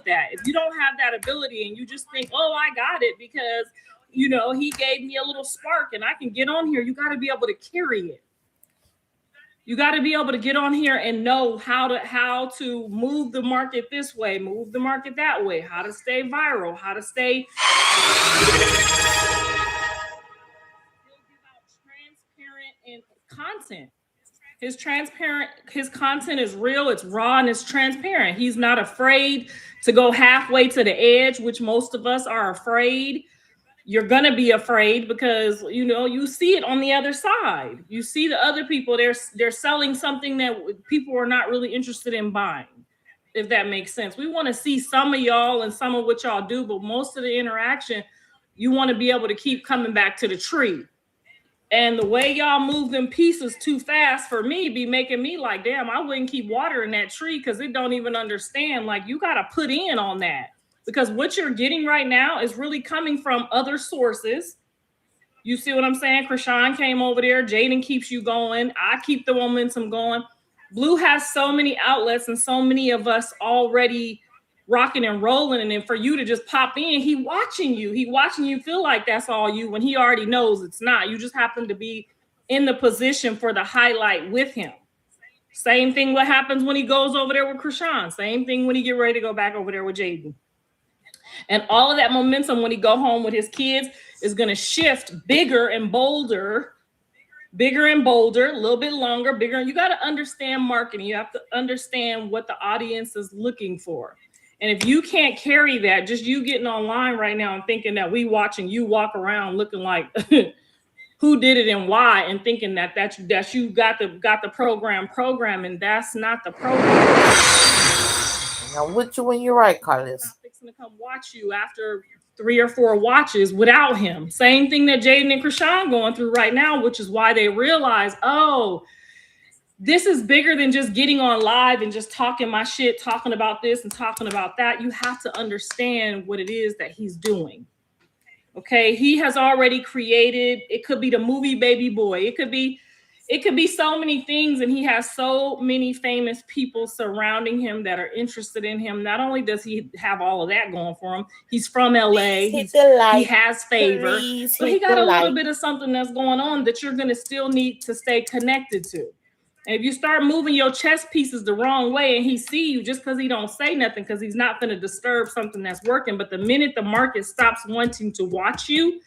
that. If you don't have that ability and you just think, oh, I got it because, you know, he gave me a little spark and I can get on here, you got to be able to carry it. You got to be able to get on here and know how to move the market this way, move the market that way, how to stay viral, how to stay transparent in content. His content is real, it's raw, and it's transparent. He's not afraid to go halfway to the edge, which most of us are afraid. You're gonna be afraid because you know you see it on the other side. You see the other people, they're selling something that people are not really interested in buying, if that makes sense. We want to see some of y'all and some of what y'all do, but most of the interaction, you want to be able to keep coming back to the tree. And the way y'all move them pieces too fast for me be making me like, damn, I wouldn't keep watering that tree because it don't even understand. Like, you got to put in on that because what you're getting right now is really coming from other sources. You see what I'm saying? Chrisean came over there. Jaidyn keeps you going. I keep the momentum going. Blue has so many outlets and so many of us already rocking and rolling, and then for you to just pop in, he watching you feel like that's all you when he already knows it's not. You just happen to be in the position for the highlight with him. Same thing what happens when he goes over there with Chrisean. Same thing when he get ready to go back over there with Jaidyn. And all of that momentum when he go home with his kids is going to shift bigger and bolder, a little bit longer, bigger. You got to understand marketing. You have to understand what the audience is looking for. And if you can't carry that, just you getting online right now and thinking that we watching you walk around looking like who did it and why, and thinking that you got the program, and that's not the program. I'm with you when you're right, Karlissa. I'm fixing to come watch you after 3 or 4 watches without him. Same thing that Jaidyn and Chrisean going through right now, which is why they realize, oh, this is bigger than just getting on live and just talking my shit, talking about this and talking about that. You have to understand what it is that he's doing. Okay, he has already created, it could be the movie Baby Boy. It could be so many things, and he has so many famous people surrounding him that are interested in him. Not only does he have all of that going for him, he's from LA, he has favor, but he got a little bit of something that's going on that you're going to still need to stay connected to. And if you start moving your chess pieces the wrong way and he see you, just because he don't say nothing, because he's not going to disturb something that's working. But the minute the market stops wanting to watch you,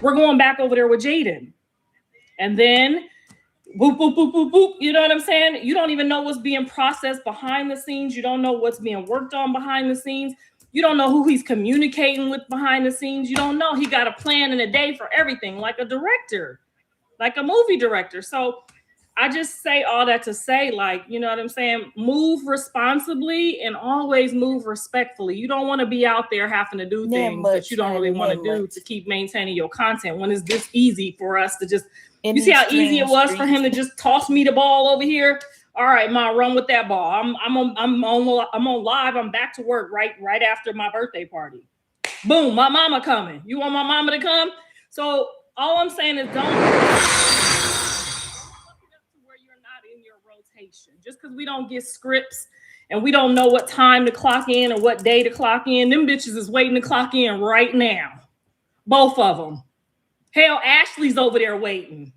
we're going back over there with Jaidyn. And then boop, boop, boop, boop, boop. You know what I'm saying? You don't even know what's being processed behind the scenes. You don't know what's being worked on behind the scenes. You don't know who he's communicating with behind the scenes. You don't know. He got a plan and a day for everything, like a director, like a movie director. So I just say all that to say, like, you know what I'm saying? Move responsibly and always move respectfully. You don't want to be out there having to do things that you don't really want to do to keep maintaining your content when it's this easy for us to just, you see how easy it was for him to just toss me the ball over here? All right, Ma, run with that ball. I'm on live. I'm back to work right after my birthday party. Boom, my mama coming. You want my mama to come? So all I'm saying is don't rotation. Just because we don't get scripts and we don't know what time to clock in or what day to clock in, them bitches is waiting to clock in right now. Both of them. Hell, Ashley's over there waiting.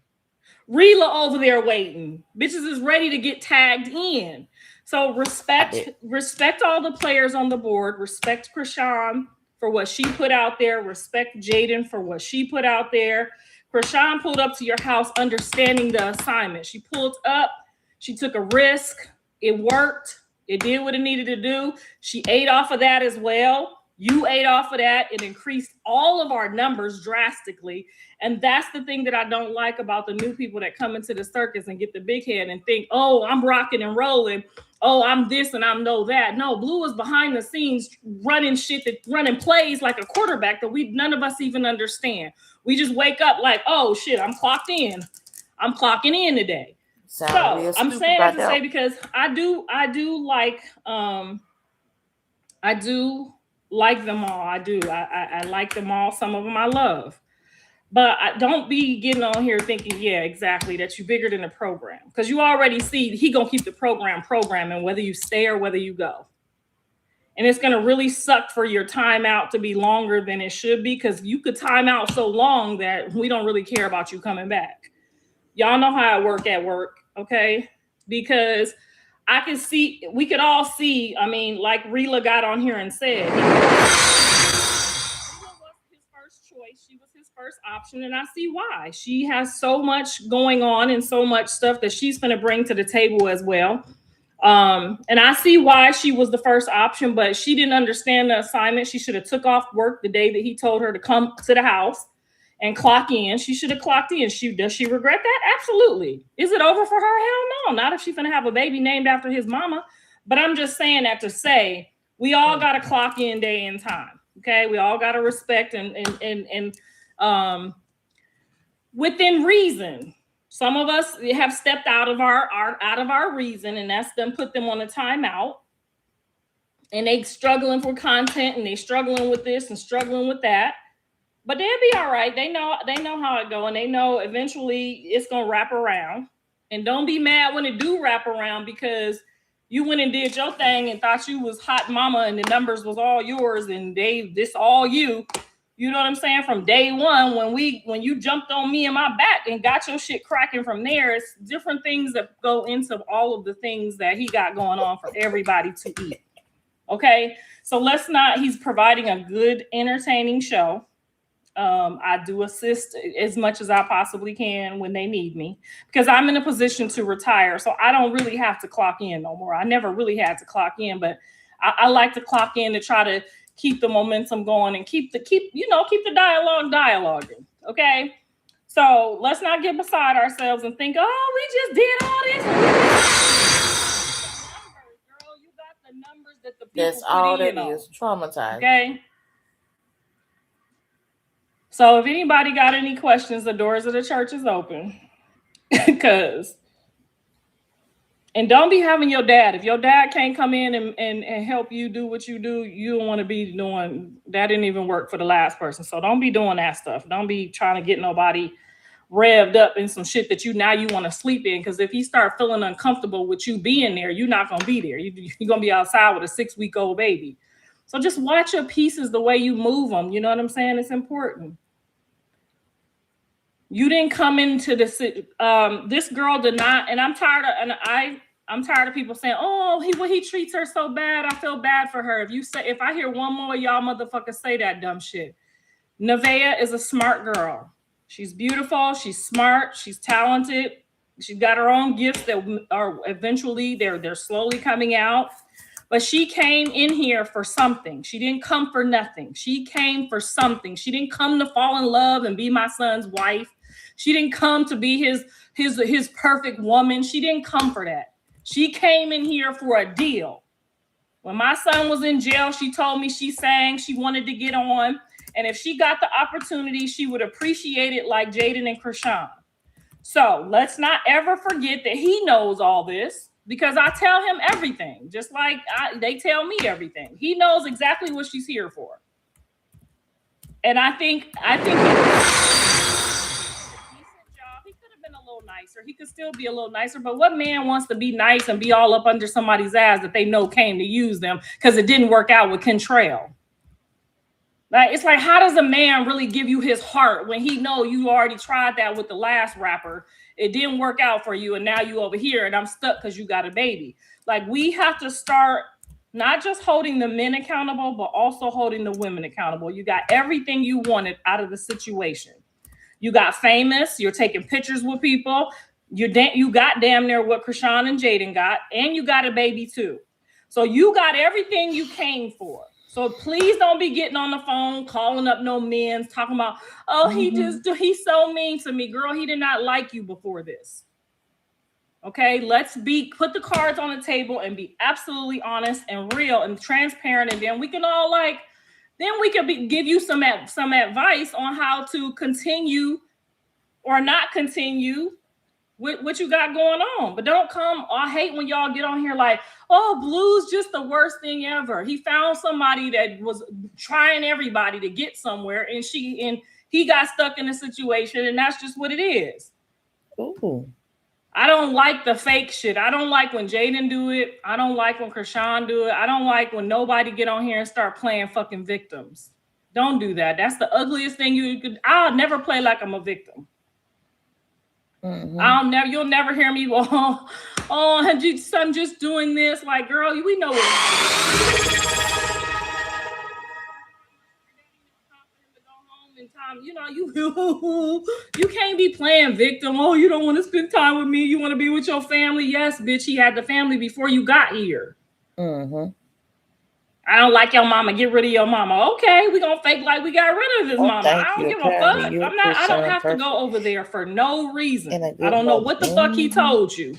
Rila over there waiting. Bitches is ready to get tagged in. So respect all the players on the board. Respect Chrisean for what she put out there. Respect Jaidyn for what she put out there. Chrisean pulled up to your house understanding the assignment. She pulled up. She took a risk. It worked. It did what it needed to do. She ate off of that as well. You ate off of that. It increased all of our numbers drastically. And that's the thing that I don't like about the new people that come into the circus and get the big head and think, oh, I'm rocking and rolling. Oh, I'm this and I'm no that. No, Blue is behind the scenes running plays like a quarterback that none of us even understand. We just wake up like, oh shit, I'm clocked in. I'm clocking in today. So I'm saying that to say because I do like them all. I do. I like them all. Some of them I love. But don't be getting on here thinking, yeah, exactly, that you're bigger than the program. Because you already see he going to keep the program programming whether you stay or whether you go. And it's going to really suck for your timeout to be longer than it should be, because you could time out so long that we don't really care about you coming back. Y'all know how I work at work, okay? Because I can see, we could all see, I mean, like Rila got on here and said, his first choice. She was his first option, and I see why. She has so much going on and so much stuff that she's going to bring to the table as well. And I see why she was the first option, but she didn't understand the assignment. She should have took off work the day that he told her to come to the house and clock in. She should have clocked in. Does she regret that? Absolutely. Is it over for her? Hell no. Not if she's going to have a baby named after his mama. But I'm just saying that to say we all got to clock in day and time. Okay, we all got to respect and within reason. Some of us have stepped out of our reason, and that's them put them on a timeout. And they struggling for content, and they struggling with this and struggling with that. But they'll be all right. They know how it go, and they know eventually it's gonna wrap around. And don't be mad when it do wrap around, because you went and did your thing and thought you was hot mama and the numbers was all yours and this all you. You know what I'm saying? From day one, when you jumped on me in my back and got your shit cracking from there, it's different things that go into all of the things that he got going on for everybody to eat. Okay, so he's providing a good, entertaining show. I do assist as much as I possibly can when they need me, because I'm in a position to retire. So I don't really have to clock in no more. I never really had to clock in, but I like to clock in to try to keep the momentum going and keep the dialoguing. Okay. So let's not get beside ourselves and think, oh, we just did all this. Girl, you got the numbers that the people That's all that on. is. Traumatized. Okay. So if anybody got any questions, the doors of the church is open. And don't be having your dad. If your dad can't come in and help you do what you do, you don't want to be doing that. Didn't even work for the last person. So don't be doing that stuff. Don't be trying to get nobody revved up in some shit that you want to sleep in. Because if he start feeling uncomfortable with you being there, you're not going to be there. You're going to be outside with a 6-week-old baby. So just watch your pieces, the way you move them. You know what I'm saying? It's important. You didn't come into this. This girl did not, and I'm tired of people saying, "Oh, he treats her so bad. I feel bad for her." If I hear one more y'all motherfuckers say that dumb shit, Nevaeh is a smart girl. She's beautiful. She's smart. She's talented. She's got her own gifts that are eventually they're slowly coming out. But she came in here for something. She didn't come for nothing. She came for something. She didn't come to fall in love and be my son's wife. She didn't come to be his perfect woman. She didn't come for that. She came in here for a deal. When my son was in jail, she told me she wanted to get on. And if she got the opportunity, she would appreciate it like Jaidyn and Chrisean. So let's not ever forget that he knows all this, because I tell him everything, just like they tell me everything. He knows exactly what she's here for. And I think he did a decent job. He could have been a little nicer. He could still be a little nicer. But what man wants to be nice and be all up under somebody's ass that they know came to use them because it didn't work out with Kentrail? Like, it's like, how does a man really give you his heart when he know you already tried that with the last rapper? It didn't work out for you, and now you over here, and I'm stuck because you got a baby. Like, we have to start not just holding the men accountable, but also holding the women accountable. You got everything you wanted out of the situation. You got famous. You're taking pictures with people. You got damn near what Chrisean and Jaidyn got, and you got a baby too. So you got everything you came for. So please don't be getting on the phone, calling up no men, talking about, oh, he's so mean to me. Girl, he did not like you before this. Okay, put the cards on the table and be absolutely honest and real and transparent. And then we can all give you some advice on how to continue or not continue with what you got going on. But don't come. I hate when y'all get on here like, oh, Blue's just the worst thing ever. He found somebody that was trying everybody to get somewhere, and he got stuck in a situation, and that's just what it is. Ooh. I don't like the fake shit. I don't like when Jaidyn do it. I don't like when Chrisean do it. I don't like when nobody get on here and start playing fucking victims. Don't do that. That's the ugliest thing you could. I'll never play like I'm a victim. You'll never hear me go, I'm just doing this. Like, girl, we know what. Time, you can't be playing victim. Oh, you don't want to spend time with me. You want to be with your family. Yes, bitch, he had the family before you got here. I don't like your mama. Get rid of your mama. Okay, we gonna fake like we got rid of his mama. I don't give a fuck. I don't have to go over there for no reason. I don't know what the fuck he told you,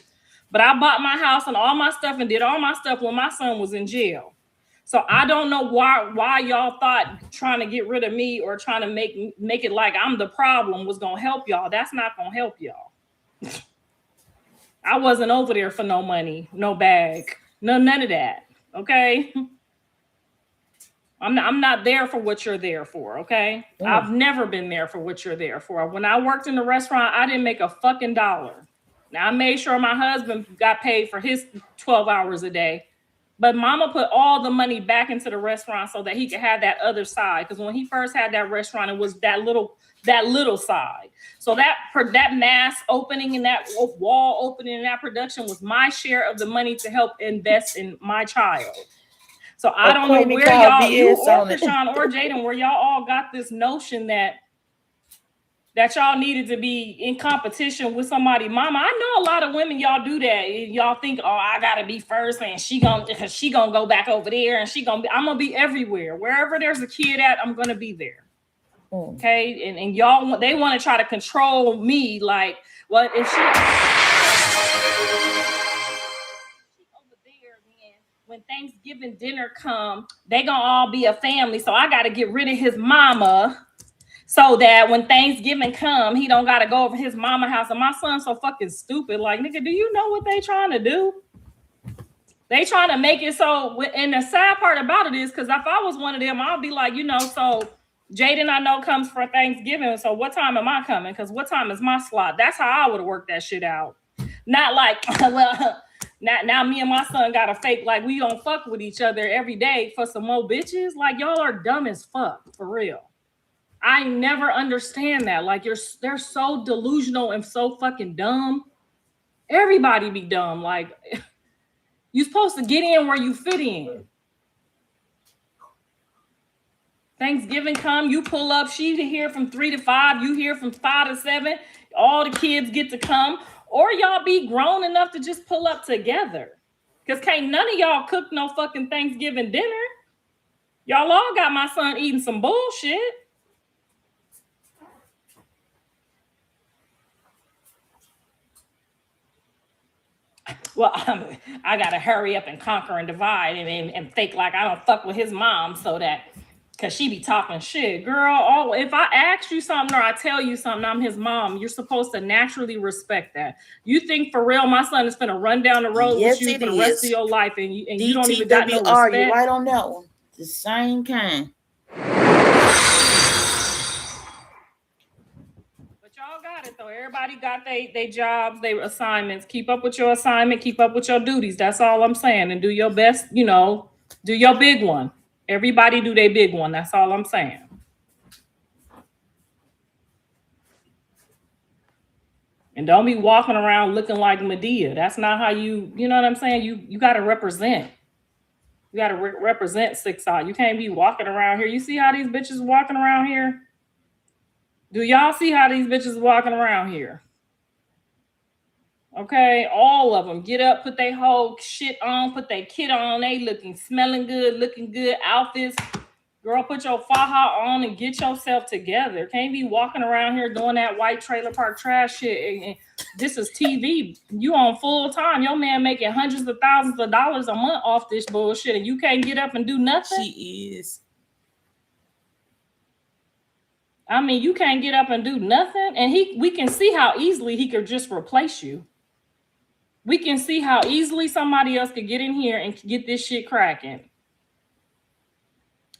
but I bought my house and all my stuff and did all my stuff when my son was in jail. So I don't know why y'all thought trying to get rid of me or trying to make it like I'm the problem was gonna help y'all. That's not gonna help y'all. I wasn't over there for no money, no bag, none of that. Okay. I'm not there for what you're there for, okay? I've never been there for what you're there for. When I worked in the restaurant, I didn't make a fucking dollar. Now, I made sure my husband got paid for his 12 hours a day. But mama put all the money back into the restaurant so that he could have that other side. Because when he first had that restaurant, it was that little side. So that mass opening and that wall opening and that production was my share of the money to help invest in my child. So I don't know where y'all, you or Chrisean or Jaidyn, where y'all all got this notion that y'all needed to be in competition with somebody. Mama, I know a lot of women, y'all do that. Y'all think, oh, I gotta be first, and she gonna go back over there, and I'm gonna be everywhere. Wherever there's a kid at, I'm gonna be there. Okay, and y'all, they want to try to control me. Like, well, if she over there, then when Thanksgiving dinner come, they gonna all be a family. So I gotta get rid of his mama. So that when Thanksgiving come, he don't got to go over his mama house. And my son's so fucking stupid. Like, nigga, do you know what they trying to do? They trying to make it so, and the sad part about it is, because if I was one of them, I'll be like, so Jaidyn, I know, comes for Thanksgiving. So what time am I coming? Because what time is my slot? That's how I would have worked that shit out. Not like, well, now me and my son got to fake like we don't fuck with each other every day for some more bitches. Like, y'all are dumb as fuck, for real. I never understand that. Like, they're so delusional and so fucking dumb. Everybody be dumb. Like, you're supposed to get in where you fit in. Thanksgiving come, you pull up. She here from 3 to 5. You here from 5 to 7. All the kids get to come. Or y'all be grown enough to just pull up together. Because can't none of y'all cook no fucking Thanksgiving dinner. Y'all all got my son eating some bullshit. Well, I gotta hurry up and conquer and divide and fake like I don't fuck with his mom so that, cause she be talking shit. Girl, if I ask you something or I tell you something, I'm his mom, you're supposed to naturally respect that. You think for real my son is gonna run down the road with you for the rest of your life and you don't even got no respect? You right on that one. The same kind. Y'all got it though. Everybody got they jobs, they assignments. Keep up with your assignment, keep up with your duties. That's all I'm saying. And do your best, do your big one. Everybody do their big one. That's all I'm saying. And don't be walking around looking like Medea. That's not how you know what I'm saying? You gotta represent. You gotta represent 6 out. You can't be walking around here. You see how these bitches walking around here? Do y'all see how these bitches walking around here? Okay, all of them get up, put their whole shit on, put their kit on, they smelling good, looking good, outfits. Girl, put your faja on and get yourself together. Can't be walking around here doing that white trailer park trash shit. And this is TV. You on full time. Your man making hundreds of thousands of dollars a month off this bullshit, and you can't get up and do nothing? She is. I mean, you can't get up and do nothing. And we can see how easily he could just replace you. We can see how easily somebody else could get in here and get this shit cracking.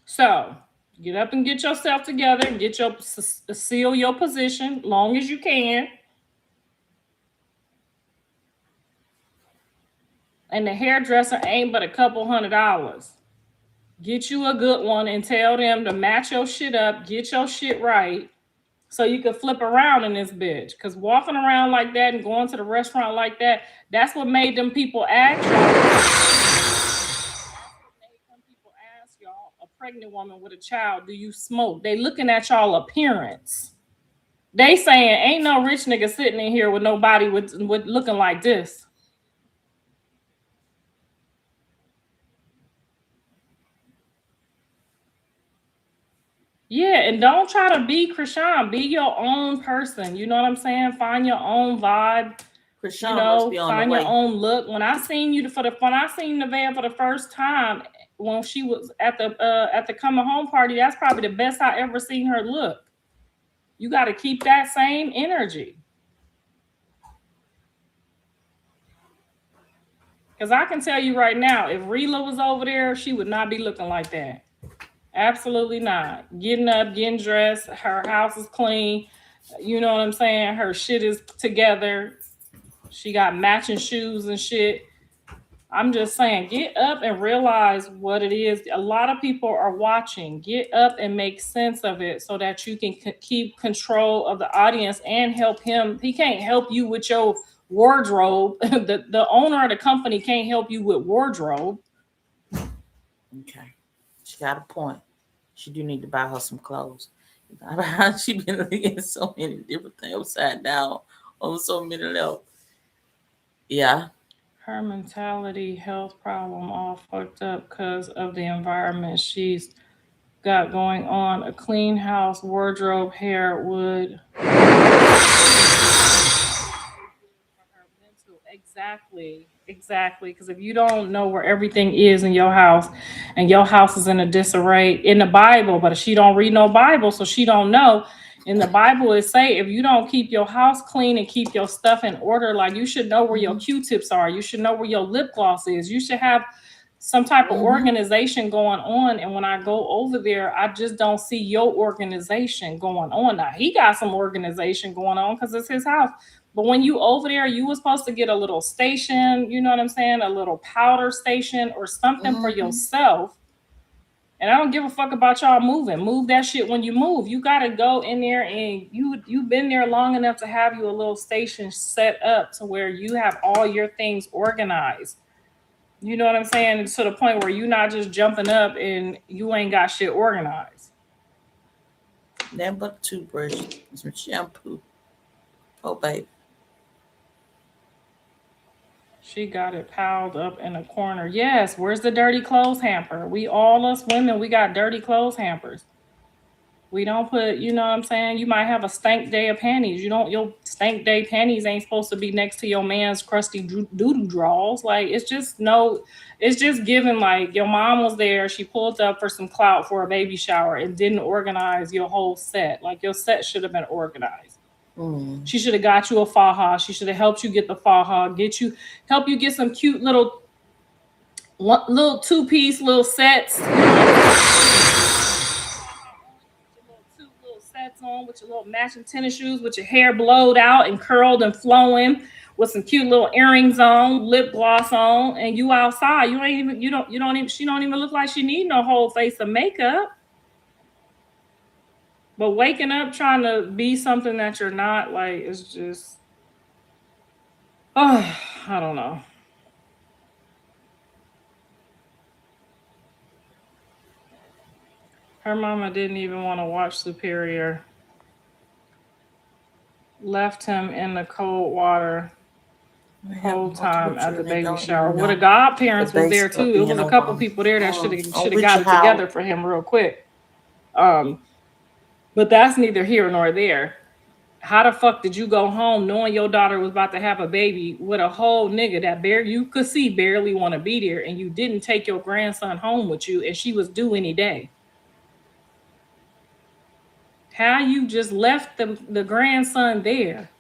So get up and get yourself together and seal your position long as you can. and the hairdresser ain't but a couple $100. Get you a good one and tell them to match your shit up, get your shit right, so you can flip around in this bitch. Because walking around like that and going to the restaurant like that, that's what made them people ask y'all. That's what made them people ask y'all, a pregnant woman with a child, do you smoke? They looking at y'all appearance. They saying ain't no rich nigga sitting in here with nobody with looking like this. Yeah, and don't try to be Chrisean. Be your own person. You know what I'm saying? Find your own vibe. Chrisean must be on Find the your way. own look. When I seen Nevaeh for the first time, when she was at the coming home party, that's probably the best I ever seen her look. You got to keep that same energy. Because I can tell you right now, if Rila was over there, she would not be looking like that. Absolutely not. Getting up, getting dressed, her house is clean. You know what I'm saying? Her shit is together. She got matching shoes and shit. I'm just saying, get up and realize what it is. A lot of people are watching. Get up and make sense of it so that you can keep control of the audience and help him. He can't help you with your wardrobe. The owner of the company can't help you with wardrobe. Okay. She got a point. She do need to buy her some clothes. She been looking at so many different things upside down on so many levels. Yeah. Her mentality, health problem, all fucked up because of the environment she's got going on. A clean house, wardrobe, hair would. Exactly. Because if you don't know where everything is in your house, and your house is in a disarray in the Bible, but she don't read no Bible, so she don't know. In the Bible, it say if you don't keep your house clean and keep your stuff in order, like you should know where your Q-tips are. You should know where your lip gloss is. You should have some type of organization going on. And when I go over there, I just don't see your organization going on. Now he got some organization going on because it's his house. But when you over there, you were supposed to get a little station, you know what I'm saying? A little powder station or something for yourself. And I don't give a fuck about y'all moving. Move that shit when you move. You gotta go in there, and you've been there long enough to have you a little station set up to where you have all your things organized. You know what I'm saying? To the point where you're not just jumping up and you ain't got shit organized. Nothing but a toothbrush and some shampoo. Oh, baby. She got it piled up in a corner. Yes, where's the dirty clothes hamper? We all us women, we got dirty clothes hampers. We don't put, you know what I'm saying? You might have a stank day of panties. You don't, your stank day panties ain't supposed to be next to your man's crusty doodoo drawers. Like, it's just no, it's just given like your mom was there. She pulled up for some clout for a baby shower and didn't organize your whole set. Like, your set should have been organized. She should have got you a faja. She should have helped you get the faja, help you get some cute little two-piece little sets. Two little sets on with your little matching tennis shoes, with your hair blowed out and curled and flowing, with some cute little earrings on, lip gloss on, and you outside. She don't even look like she need no whole face of makeup. But waking up trying to be something that you're not, like, it's just, oh, I don't know. Her mama didn't even want to watch Superior. Left him in the cold water whole time at the baby shower. Well, the godparents was there too. It was a couple people there that should have got it together for him real quick. But that's neither here nor there. How the fuck did you go home knowing your daughter was about to have a baby with a whole nigga that you could see barely want to be there, and you didn't take your grandson home with you, and she was due any day? How you just left the grandson there,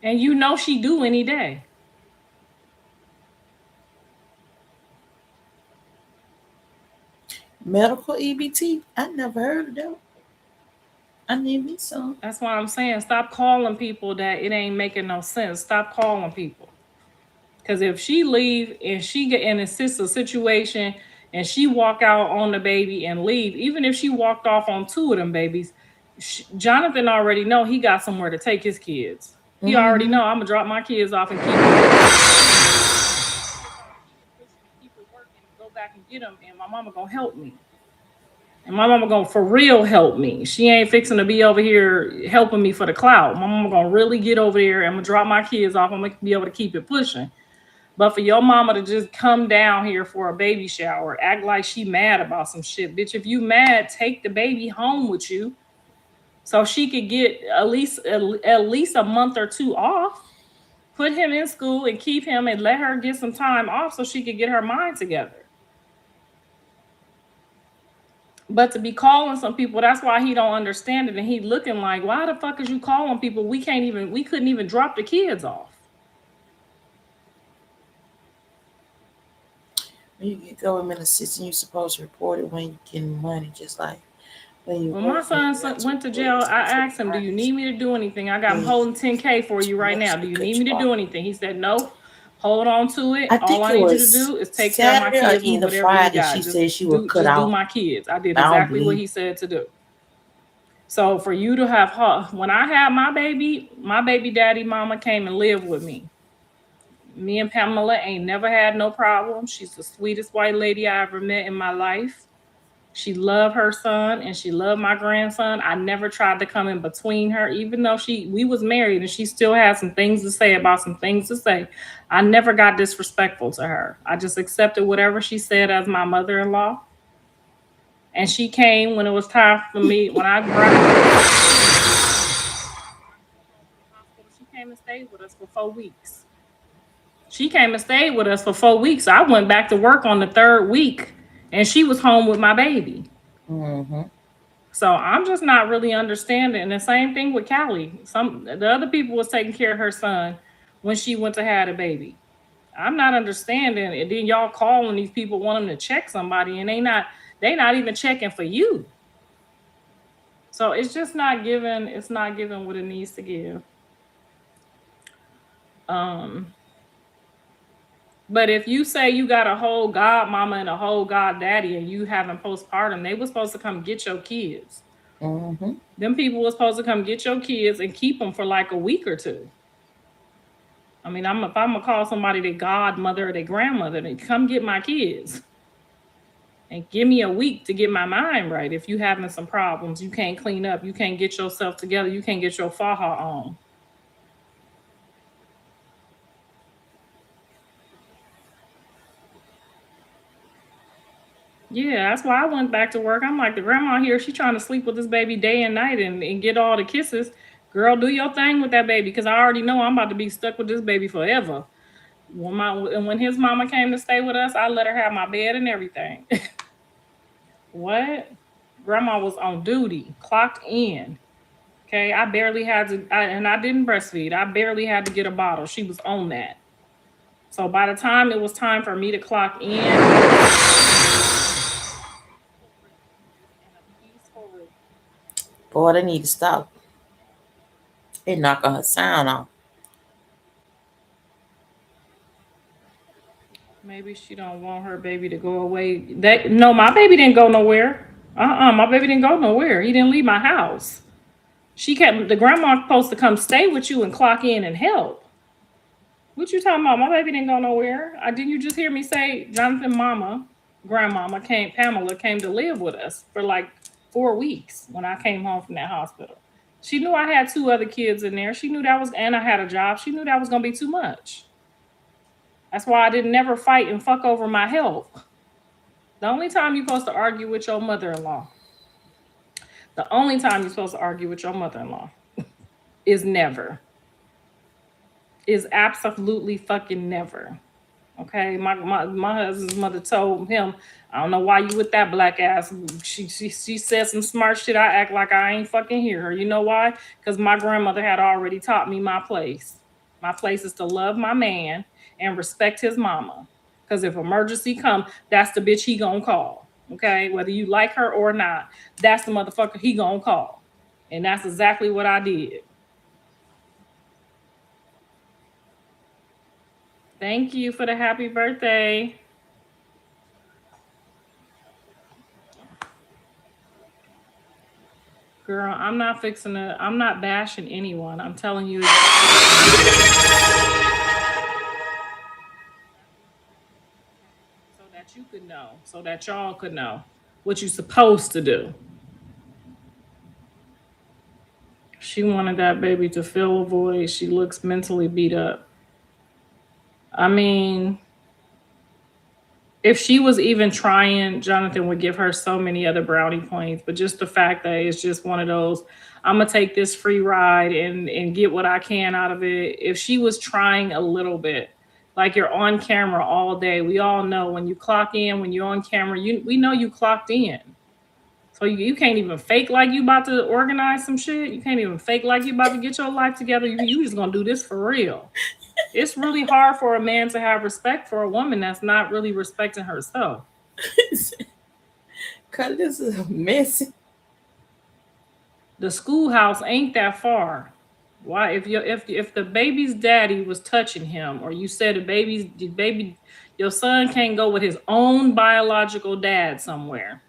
and you know she due any day? Medical EBT? I never heard of that. I need me some. That's why I'm saying stop calling people that it ain't making no sense. Stop calling people. Because if she leave and she get and assists a situation and she walk out on the baby and leave, even if she walked off on two of them babies, Jonathan already know he got somewhere to take his kids. He already know I'm gonna drop my kids off and keep it working and go back and get them, and my mama gonna help me. And my mama gonna for real help me. She ain't fixing to be over here helping me for the clout. My mama gonna really get over there. I'm gonna drop my kids off. I'm gonna be able to keep it pushing. But for your mama to just come down here for a baby shower, act like she mad about some shit, bitch. If you mad, take the baby home with you, so she could get at least a month or two off. Put him in school and keep him and let her get some time off so she could get her mind together. But to be calling some people, that's why he don't understand it. And he looking like, why the fuck is you calling people? We couldn't even drop the kids off. When you get government assistance, you're supposed to report it when you're getting money, just like when you. When my son went to jail, I asked him, do you need me to do anything? I'm holding 10K for you right now. Do you need me to do anything? He said, no. Hold on to it. All I need you to do is take care of my kids. Either Friday, she said she would cut out. Do my kids. I did exactly what he said to do. So for you to have her, when I had my baby daddy mama came and lived with me. Me and Pamela ain't never had no problem. She's the sweetest white lady I ever met in my life. She loved her son and she loved my grandson. I never tried to come in between her, even though we was married and she still had some things to say about some things to say. I never got disrespectful to her. I just accepted whatever she said as my mother-in-law. And she came when it was time for me, when I brought her. She came and stayed with us for 4 weeks. I went back to work on the 3rd week. And she was home with my baby. Mm-hmm. So I'm just not really understanding. And the same thing with Callie. The other people was taking care of her son when she went to have a baby. I'm not understanding. And then y'all calling these people, want them to check somebody, and they not even checking for you. So it's just not given. It's not given what it needs to give. But if you say you got a whole godmama and a whole goddaddy and you having postpartum, they were supposed to come get your kids. Mm-hmm. Them people were supposed to come get your kids and keep them for like a week or two. I mean, if I'm going to call somebody their godmother or their grandmother, they come get my kids. And give me a week to get my mind right. If you having some problems, you can't clean up, you can't get yourself together, you can't get your faja on. Yeah, that's why I went back to work. I'm like, the grandma here, she trying to sleep with this baby day and night and get all the kisses. Girl, do your thing with that baby, because I already know I'm about to be stuck with this baby forever. When his mama came to stay with us, I let her have my bed and everything. What? Grandma was on duty, clocked in. Okay, I barely had to, and I didn't breastfeed. I barely had to get a bottle. She was on that. So by the time it was time for me to clock in, boy, they need to stop. They knocking her sound off. Maybe she don't want her baby to go away. No, my baby didn't go nowhere. My baby didn't go nowhere. He didn't leave my house. The grandma supposed to come stay with you and clock in and help. What you talking about? My baby didn't go nowhere. Didn't you just hear me say Jonathan grandmama Pamela came to live with us for like 4 weeks when I came home from that hospital. She knew I had 2 other kids in there. She knew and I had a job. She knew that was going to be too much. That's why I didn't never fight and fuck over my health. The only time you're supposed to argue with your mother-in-law. The only time you're supposed to argue with your mother-in-law is never. Is absolutely fucking never. Okay, my husband's mother told him, I don't know why you with that black ass. She said some smart shit. I act like I ain't fucking hear her. You know why? Because my grandmother had already taught me my place. My place is to love my man and respect his mama. Because if emergency come, that's the bitch he gonna call. Okay, whether you like her or not, that's the motherfucker he gonna call. And that's exactly what I did. Thank you for the happy birthday. Girl, I'm not bashing anyone. I'm telling you so that you could know, so that y'all could know what you're supposed to do. She wanted that baby to fill a void. She looks mentally beat up. I mean, if she was even trying, Jonathan would give her so many other brownie points. But just the fact that it's just one of those, I'm gonna take this free ride and get what I can out of it. If she was trying a little bit, like you're on camera all day, we all know when you clock in, when you're on camera, we know you clocked in. So you can't even fake like you about to organize some shit. You can't even fake like you about to get your life together. You just gonna do this for real. It's really hard for a man to have respect for a woman that's not really respecting herself. Karlissa is messy. The schoolhouse ain't that far. Why if the baby's daddy was touching him, or you said the baby your son can't go with his own biological dad somewhere.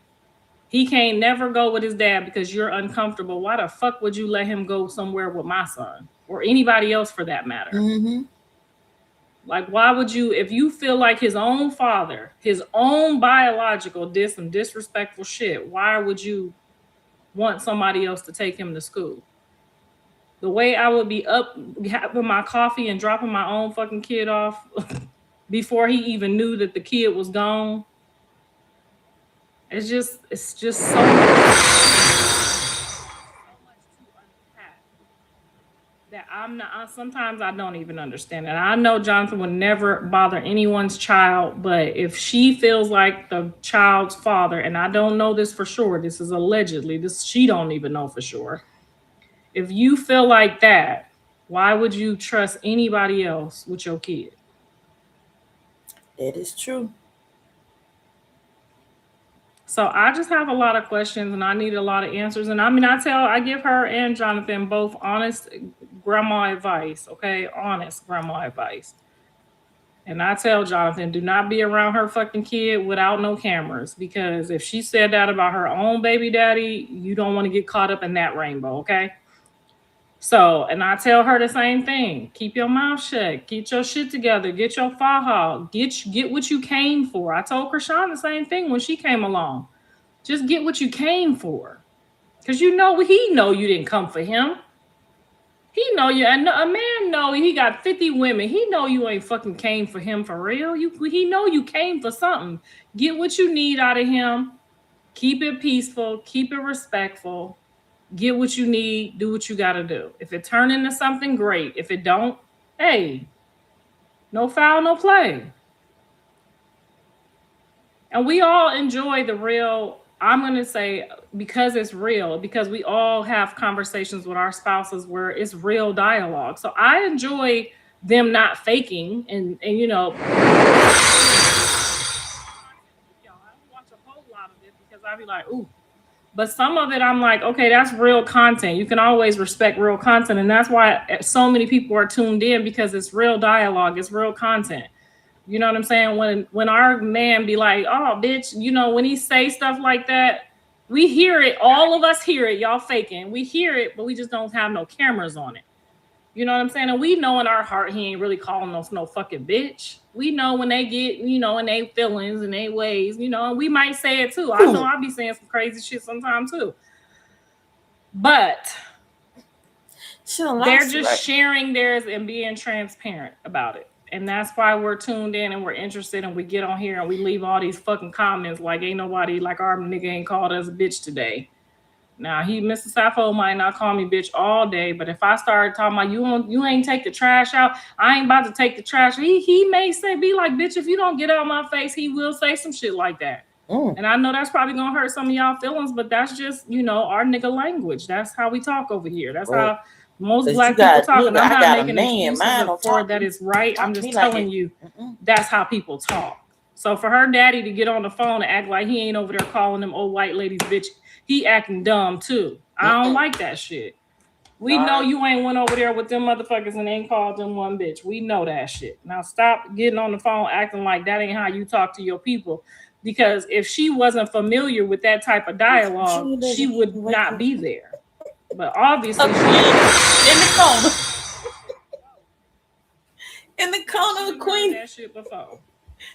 He can't never go with his dad because you're uncomfortable. Why the fuck would you let him go somewhere with my son or anybody else for that matter? Mm-hmm. Like, why would you, if you feel like his own father, his own biological did some disrespectful shit, why would you want somebody else to take him to school? The way I would be up having my coffee and dropping my own fucking kid off before he even knew that the kid was gone. It's just so much to unpack that I'm not. Sometimes I don't even understand it. I know Jonathan would never bother anyone's child, but if she feels like the child's father, and I don't know this for sure, this is allegedly. This she don't even know for sure. If you feel like that, why would you trust anybody else with your kid? That is true. So I just have a lot of questions and I need a lot of answers. And I mean, I give her and Jonathan both honest grandma advice, okay? Honest grandma advice. And I tell Jonathan, do not be around her fucking kid without no cameras, because if she said that about her own baby daddy, you don't want to get caught up in that rainbow, okay? So, and I tell her the same thing. Keep your mouth shut. Get your shit together. Get your faja. Get what you came for. I told Chrisean the same thing when she came along. Just get what you came for. Because you know, he know you didn't come for him. He know you. A man know he got 50 women. He know you ain't fucking came for him for real. He know you came for something. Get what you need out of him. Keep it peaceful. Keep it respectful. Get what you need, do what you got to do. If it turn into something, great. If it don't, hey, no foul, no play. And we all enjoy the real, I'm going to say, because it's real, because we all have conversations with our spouses where it's real dialogue. So I enjoy them not faking and you know, I don't watch a whole lot of it because I be like, ooh. But some of it, I'm like, okay, that's real content. You can always respect real content. And that's why so many people are tuned in, because it's real dialogue. It's real content. You know what I'm saying? When our man be like, oh, bitch, you know, when he say stuff like that, we hear it. All of us hear it. Y'all faking. We hear it, but we just don't have no cameras on it. You know what I'm saying? And we know in our heart he ain't really calling us no fucking bitch. We know when they get, you know, in their feelings and their ways, you know, and we might say it too. I know I'll be saying some crazy shit sometimes too. But they're just sharing theirs and being transparent about it. And that's why we're tuned in and we're interested, and we get on here and we leave all these fucking comments like ain't nobody, like our nigga ain't called us a bitch today. Now, Mr. Sappho might not call me bitch all day, but if I start talking about you ain't take the trash out, I ain't about to take the trash. He may be like, bitch, if you don't get out of my face, he will say some shit like that. And I know that's probably gonna hurt some of y'all feelings, but that's just, you know, our nigga language. That's how we talk over here. That's how most black people talk. And I'm not making excuses for that is right. I'm just telling you that's how people talk. So for her daddy to get on the phone and act like he ain't over there calling them old white ladies bitch, he acting dumb too. I don't like that shit. We know you ain't went over there with them motherfuckers and ain't called them one bitch. We know that shit. Now stop getting on the phone acting like that ain't how you talk to your people. Because if she wasn't familiar with that type of dialogue, she would not be there. But obviously, in the corner. In the corner, the queen. That shit before.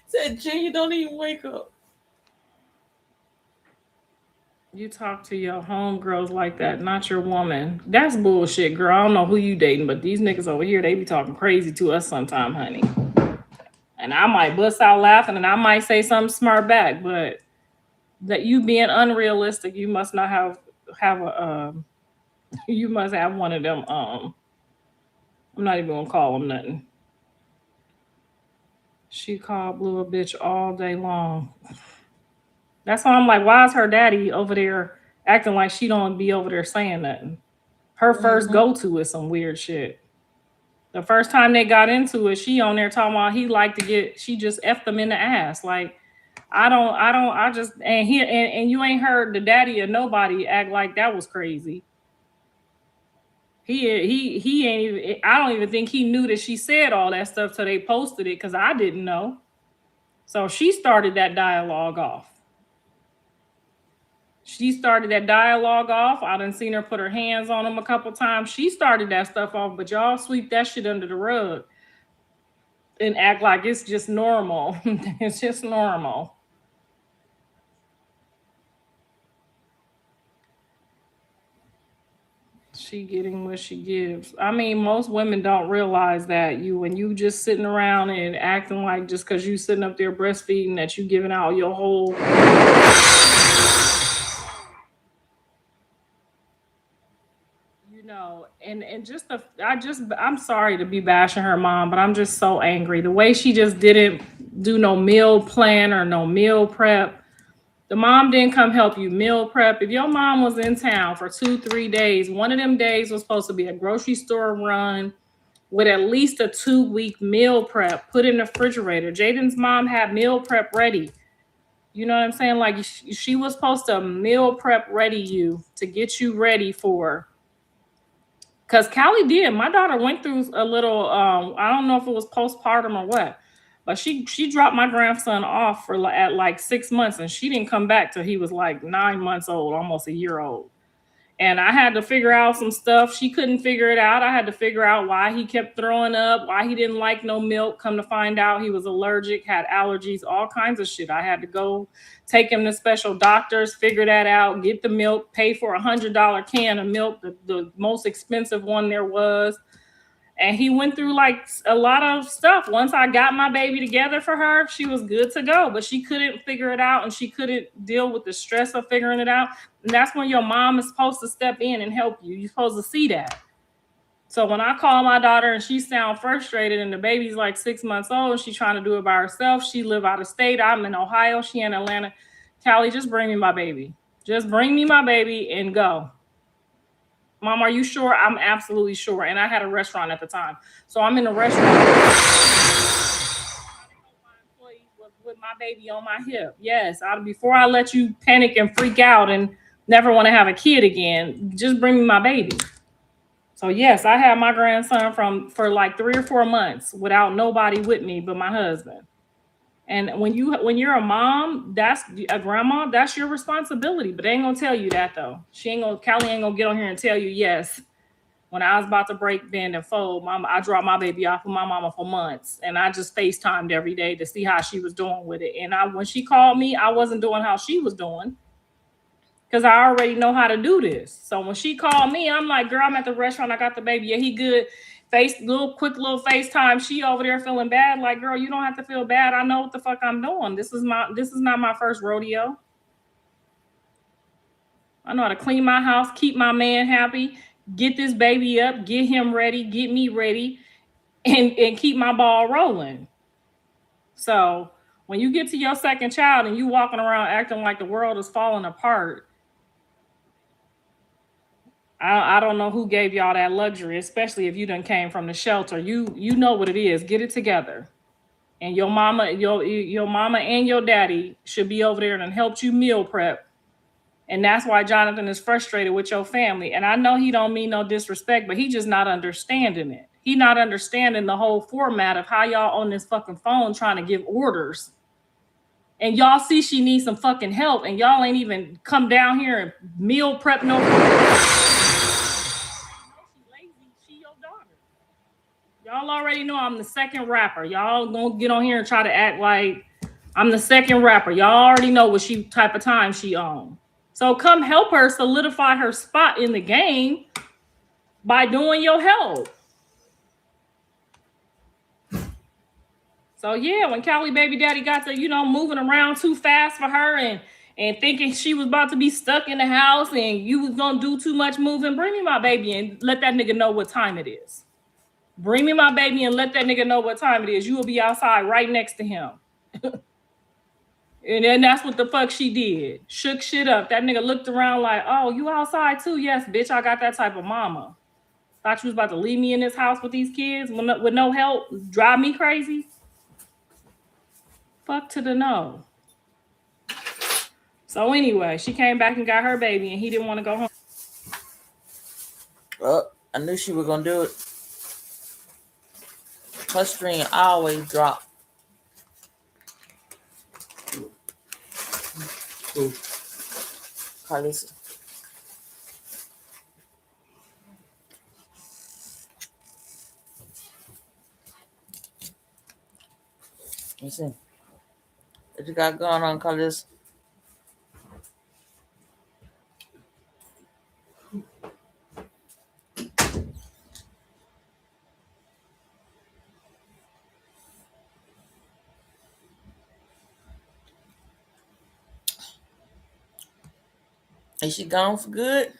Said, Junior, don't even wake up. You talk to your homegirls like that, not your woman. That's bullshit, girl. I don't know who you dating, but these niggas over here, they be talking crazy to us sometime, honey. And I might bust out laughing and I might say something smart back, but that you being unrealistic, you must not have a you must have one of them I'm not even gonna call them nothing. She called Blue a bitch all day long. That's why I'm like, why is her daddy over there acting like she don't be over there saying nothing? Her first go-to is some weird shit. The first time they got into it, she on there talking about he liked to get, she just effed them in the ass. Like, I just, and you ain't heard the daddy or nobody act like that was crazy. He ain't even, I don't even think he knew that she said all that stuff till they posted it, because I didn't know. So she started that dialogue off. I done seen her put her hands on him a couple times. She started that stuff off, but y'all sweep that shit under the rug and act like it's just normal. It's just normal. She getting what she gives. I mean, most women don't realize that when you just sitting around and acting like just because you sitting up there breastfeeding that you giving out your whole I'm sorry to be bashing her mom, but I'm just so angry. The way she just didn't do no meal plan or no meal prep. The mom didn't come help you meal prep. If your mom was in town for 2-3 days, one of them days was supposed to be a grocery store run with at least a 2-week meal prep put in the refrigerator. Jaidyn's mom had meal prep ready. You know what I'm saying? Like, she was supposed to meal prep ready you to get you ready for. Because Callie did. My daughter went through a little, I don't know if it was postpartum or what, but she dropped my grandson off at like 6 months, and she didn't come back till he was like 9 months old, almost a year old. And I had to figure out some stuff. She couldn't figure it out. I had to figure out why he kept throwing up, why he didn't like no milk. Come to find out, he was allergic, had allergies, all kinds of shit. I had to go take him to special doctors, figure that out, get the milk, pay for $100 can of milk, the most expensive one there was. And he went through like a lot of stuff. Once I got my baby together for her, she was good to go, but she couldn't figure it out and she couldn't deal with the stress of figuring it out. And that's when your mom is supposed to step in and help you. You're supposed to see that. So when I call my daughter and she sound frustrated and the baby's like 6 months old and she's trying to do it by herself, she live out of state. I'm in Ohio. She in Atlanta. Callie, just bring me my baby. Just bring me my baby and go. Mom, are you sure? I'm absolutely sure. And I had a restaurant at the time. So I'm in the restaurant with my baby on my hip. Yes, before I let you panic and freak out and never want to have a kid again, just bring me my baby. So yes, I had my grandson for like 3 or 4 months without nobody with me but my husband. And when you're a mom, that's a grandma, that's your responsibility. But they ain't gonna tell you that though. Callie ain't gonna get on here and tell you, yes, when I was about to break, bend, and fold, I dropped my baby off with my mama for months. And I just FaceTimed every day to see how she was doing with it. And when she called me, I wasn't doing how she was doing, because I already know how to do this. So when she called me, I'm like, girl, I'm at the restaurant, I got the baby. Yeah, he good. Quick little FaceTime. She over there feeling bad. Like, girl, you don't have to feel bad. I know what the fuck I'm doing. This is not my first rodeo. I know how to clean my house, keep my man happy, get this baby up, get him ready, get me ready, and keep my ball rolling. So when you get to your second child and you walking around acting like the world is falling apart, I don't know who gave y'all that luxury, especially if you done came from the shelter. You know what it is. Get it together. And your mama and your daddy should be over there and helped you meal prep And that's why Jonathan is frustrated with your family. And I know he don't mean no disrespect, but he just not understanding it. He not understanding the whole format of how y'all on this fucking phone trying to give orders. And y'all see she needs some fucking help, and y'all ain't even come down here and meal prep no. She lazy. She your daughter. Y'all already know I'm the second rapper. Y'all gonna get on here and try to act like I'm the second rapper. Y'all already know what she type of time she on. So come help her solidify her spot in the game by doing your help. So yeah, when Callie baby daddy got to, moving around too fast for her and thinking she was about to be stuck in the house and you was gonna do too much moving, bring me my baby and let that nigga know what time it is. Bring me my baby and let that nigga know what time it is. You will be outside right next to him. And then that's what the fuck she did. Shook shit up. That nigga looked around like, oh, you outside too? Yes, bitch, I got that type of mama. Thought you was about to leave me in this house with these kids with no help? Drive me crazy? Fuck to the no. So anyway, she came back and got her baby and he didn't want to go home. Well, I knew she was going to do it. Her string always drop. Karlissa. Let's see. What you got going on, Karlissa? Is she gone for good?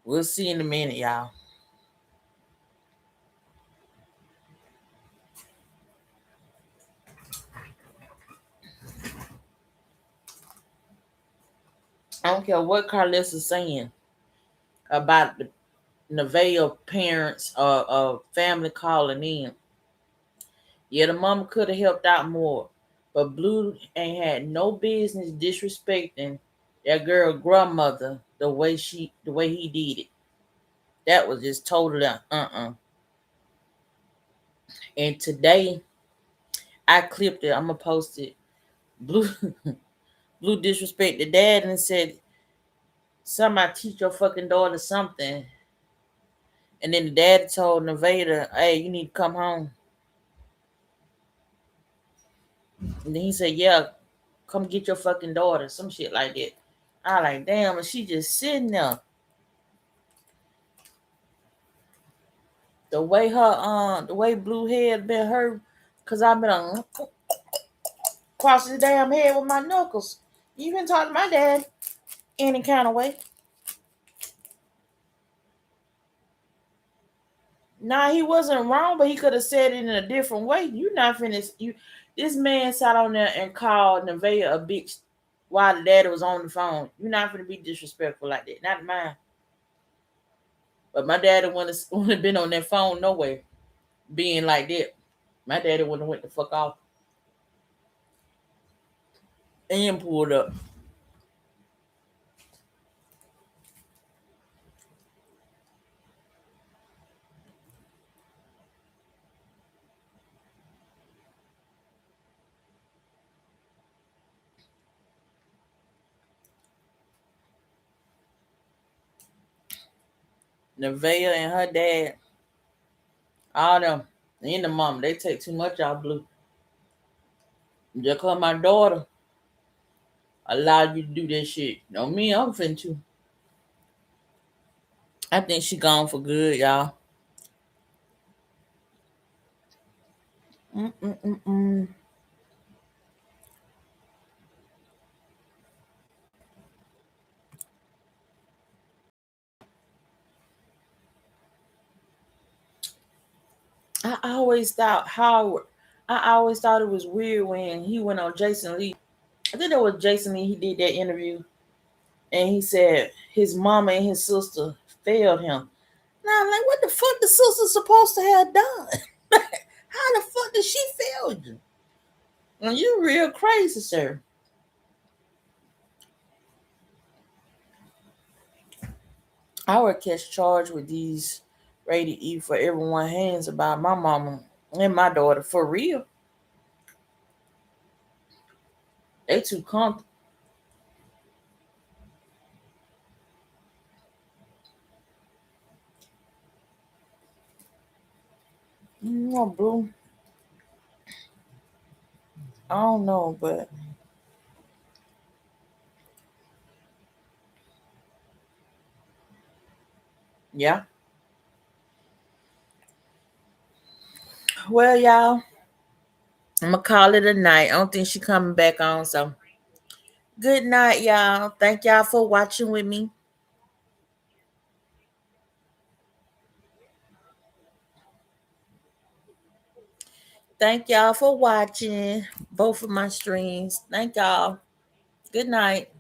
We'll see in a minute, y'all. I don't care what Karlissa's saying about the Nevaeh parents or family calling in. Yeah, the mama could have helped out more, but Blue ain't had no business disrespecting that girl grandmother the way he did it. That was just totally And today I clipped it. I'm gonna post it. Blue Blue disrespected dad and said, "Somebody teach your fucking daughter something." And then the dad told Nevaeh, "Hey, you need to come home." And then he said, "Yeah, come get your fucking daughter." Some shit like that. I like, damn, and she just sitting there. The way the way Blue head been hurt, cause I've been across his damn head with my knuckles. You been talking to my dad any kind of way. Nah, he wasn't wrong, but he could have said it in a different way. You not finished. This man sat on there and called Nevaeh a bitch while the daddy was on the phone. You're not gonna be disrespectful like that. Not mine. But my daddy wouldn't have been on that phone nowhere being like that. My daddy wouldn't have went the fuck off and pulled up. Nevaeh and her dad, all them, and the mom, they take too much out Blue. Just cause my daughter allowed you to do that shit. No, me, I'm finna to. I think she gone for good, y'all. Mm-mm-mm-mm. I always thought it was weird when he went on Jason Lee. I think that was Jason Lee. He did that interview, and he said his mama and his sister failed him. Now, like, what the fuck the sister supposed to have done? How the fuck did she fail you? Well, you real crazy, sir. I would catch charge with these rated E for everyone hands about my mama and my daughter for real. They too comfortable. Boo. I don't know, but yeah. Well, y'all, I'm gonna call it a night. I don't think she coming back on, so good night, y'all. Thank y'all for watching with me. Thank y'all for watching both of my streams. Thank y'all. Good night.